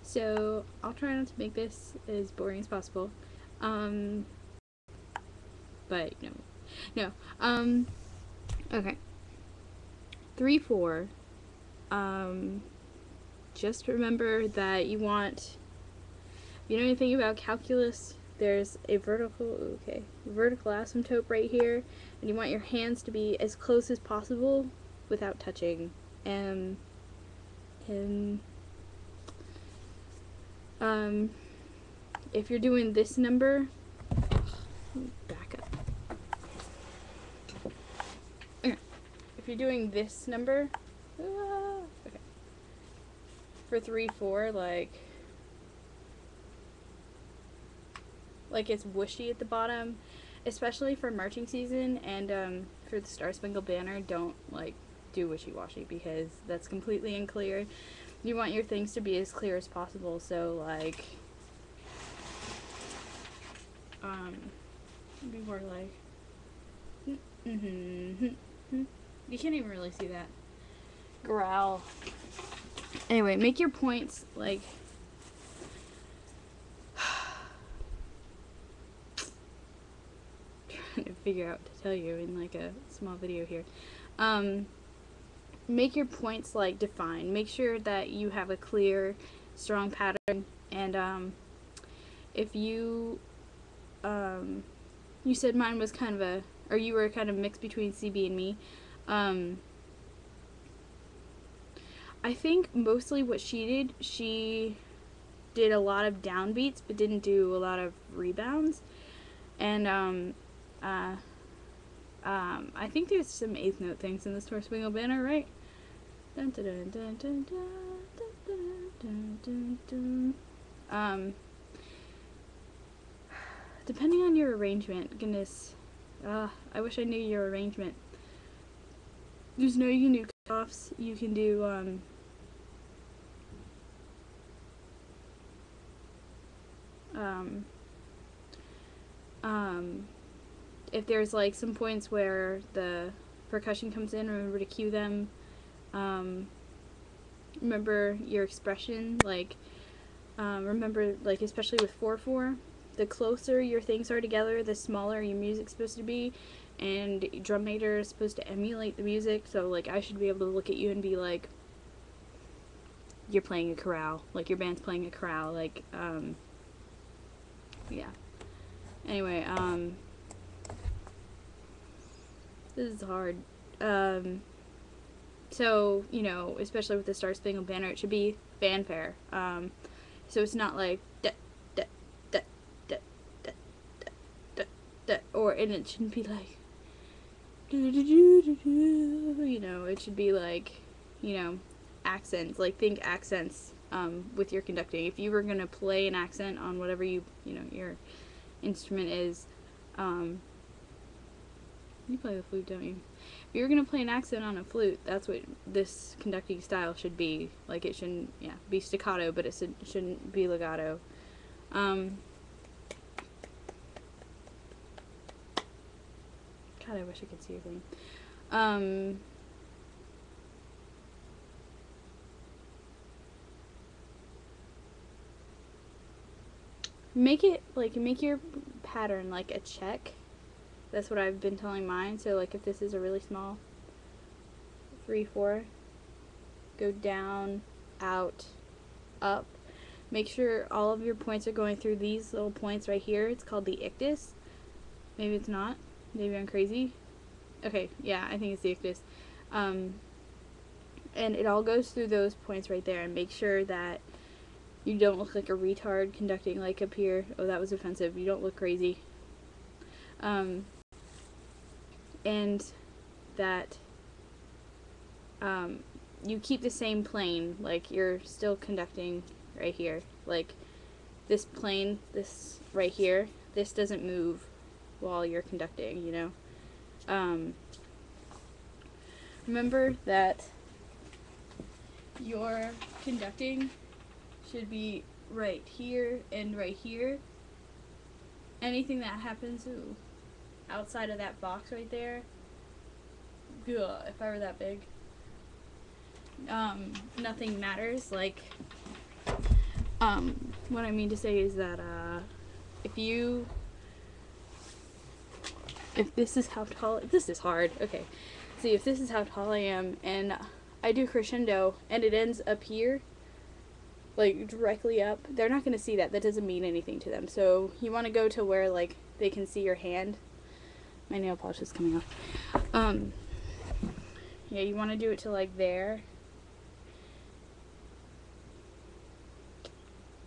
So I'll try not to make this as boring as possible. But no. Okay. 3, 4. Just remember that you want, if you know anything about calculus, there's a vertical asymptote right here, and you want your hands to be as close as possible without touching. And if you're doing this number, back up. Okay. If you're doing this number, okay, for 3, 4, like it's whooshy at the bottom, especially for marching season, and for the Star Spangled Banner, don't do wishy-washy because that's completely unclear. You want your things to be as clear as possible, so be more you can't even really see that. Growl. Anyway, make your points trying to figure out to tell you in a small video here. Make your points defined. Make sure that you have a clear, strong pattern, and if you you said mine was kind of or you were kind of mixed between CB and me. I think mostly what she did a lot of downbeats, but didn't do a lot of rebounds. And I think there's some eighth note things in the Star Spangled Banner, right? Dun, dun, dun, dun, dun, dun, dun, dun, dun, dun. Depending on your arrangement, goodness, I wish I knew your arrangement. Just know you can do cutoffs. You can do if there's some points where the percussion comes in, remember to cue them. Remember your expression, remember especially with 4/4, the closer your things are together, the smaller your music's supposed to be, and drum major is supposed to emulate the music, so I should be able to look at you and be like, you're playing a chorale, your band's playing a chorale, yeah. Anyway, this is hard. So, especially with the Star Spangled Banner, it should be fanfare. So it's not like da, da, da, da, da, da, da, da, or, and it shouldn't be like do, do, do, do, do, it should be accents, think accents, with your conducting. If you were gonna play an accent on whatever your instrument is, you play the flute, don't you? If you're gonna play an accent on a flute, that's what this conducting style should be. It shouldn't, be staccato, but it shouldn't be legato. God, I wish I could see your thing. Make it, make your pattern a check. That's what I've been telling mine. So if this is a really small 3, 4, go down, out, up. Make sure all of your points are going through these little points right here. It's called the ictus. Maybe it's not. Maybe I'm crazy. Okay, yeah, I think it's the ictus. And it all goes through those points right there. And make sure that you don't look like a retard conducting up here. Oh, that was offensive. You don't look crazy. And that you keep the same plane, you're still conducting right here. This plane, this right here, this doesn't move while you're conducting, Remember that your conducting should be right here and right here. Anything that happens outside of that box right there, if I were that big, nothing matters. What I mean to say is that, if this is how tall, this is hard, okay. See, if this is how tall I am, and I do crescendo, and it ends up here, like, directly up, they're not gonna see that. That doesn't mean anything to them. So, you want to go to where, like, they can see your hand. My nail polish is coming off. Yeah, you want to do it to, like, there.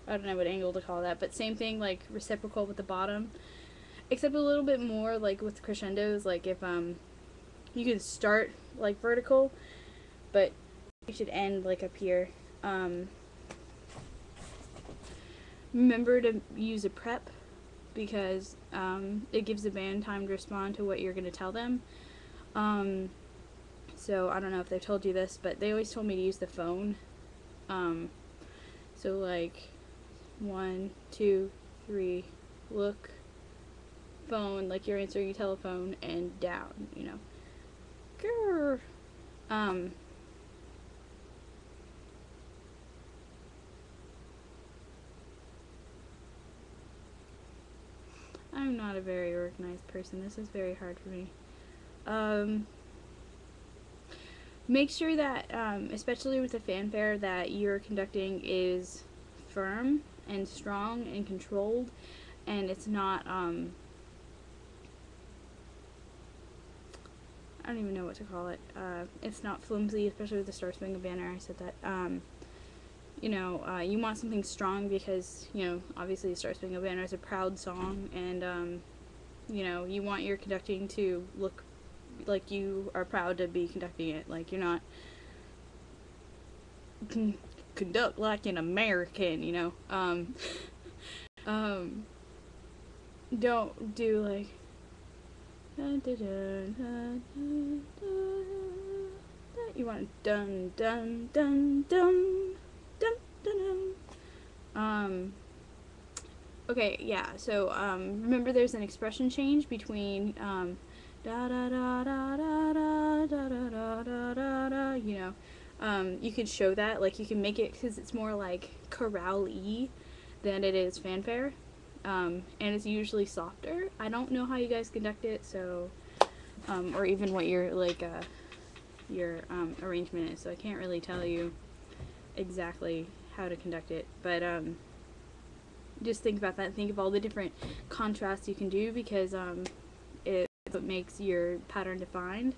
I don't know what angle to call that, but same thing, like, reciprocal with the bottom. Except a little bit more, like, with crescendos, like, if, you can start, like, vertical, but you should end, like, up here. Remember to use a prep, because, it gives the band time to respond to what you're going to tell them. So, I don't know if they've told you this, but they always told me to use the phone. So, like, 1, 2, 3, look, phone, like you're answering a telephone, and down, you know. Grr. I'm not a very organized person. This is very hard for me. Make sure that, especially with the fanfare that you're conducting is firm and strong and controlled, and it's not, I don't even know what to call it. It's not flimsy, especially with the Star Spangled Banner. I said that. You know, you want something strong because, you know, obviously the Star Spangled Banner is a proud song, and, you know, you want your conducting to look like you are proud to be conducting it. Like, you're not conduct like an American, you know. Don't do like you want dun dun dun dun dun dun dun. Okay, yeah. So remember, there's an expression change between da da da da da da da da da da da. You know, you could show that, like, you can make it, because it's more like chorale-y than it is fanfare, and it's usually softer. I don't know how you guys conduct it, so, or even what your, like, your arrangement is, so I can't really tell you exactly how to conduct it, but just think about that. Think of all the different contrasts you can do, because it's what makes your pattern defined.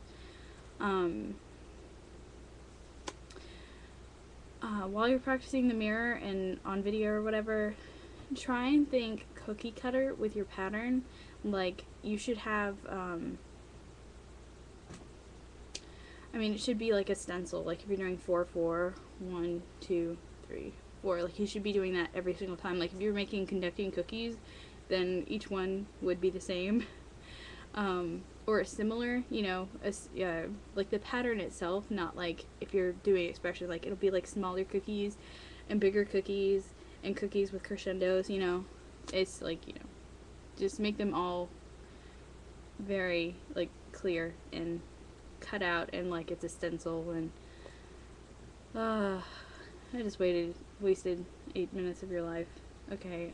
While you're practicing the mirror and on video or whatever, try and think cookie cutter with your pattern. Like, you should have, I mean, it should be like a stencil. Like, if you're doing 4, 4, 1, 2, 3, 4, like, you should be doing that every single time. Like, if you're making conducting cookies, then each one would be the same. Or similar, you know, like the pattern itself, not like if you're doing expression, like, it'll be like smaller cookies and bigger cookies and cookies with crescendos, you know. It's like, you know, just make them all very, like, clear and cut out, and like it's a stencil. And I just wasted 8 minutes of your life. Okay,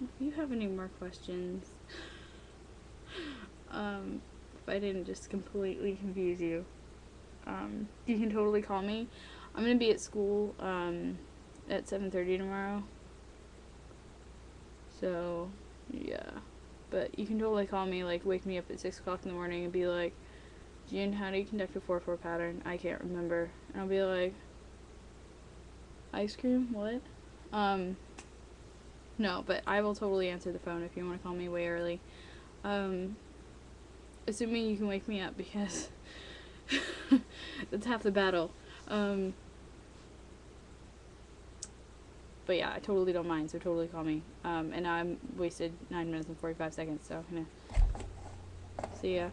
if you have any more questions, if I didn't just completely confuse you, you can totally call me. I'm gonna be at school at 7:30 tomorrow, so yeah. But you can totally call me, like, wake me up at 6 o'clock in the morning and be like, June, how do you conduct a 4/4 pattern? I can't remember. And I'll be like, ice cream? What? No, but I will totally answer the phone if you want to call me way early. Assuming you can wake me up, because that's half the battle. But yeah, I totally don't mind, so totally call me. And I'm wasted 9 minutes and 45 seconds, so, see ya.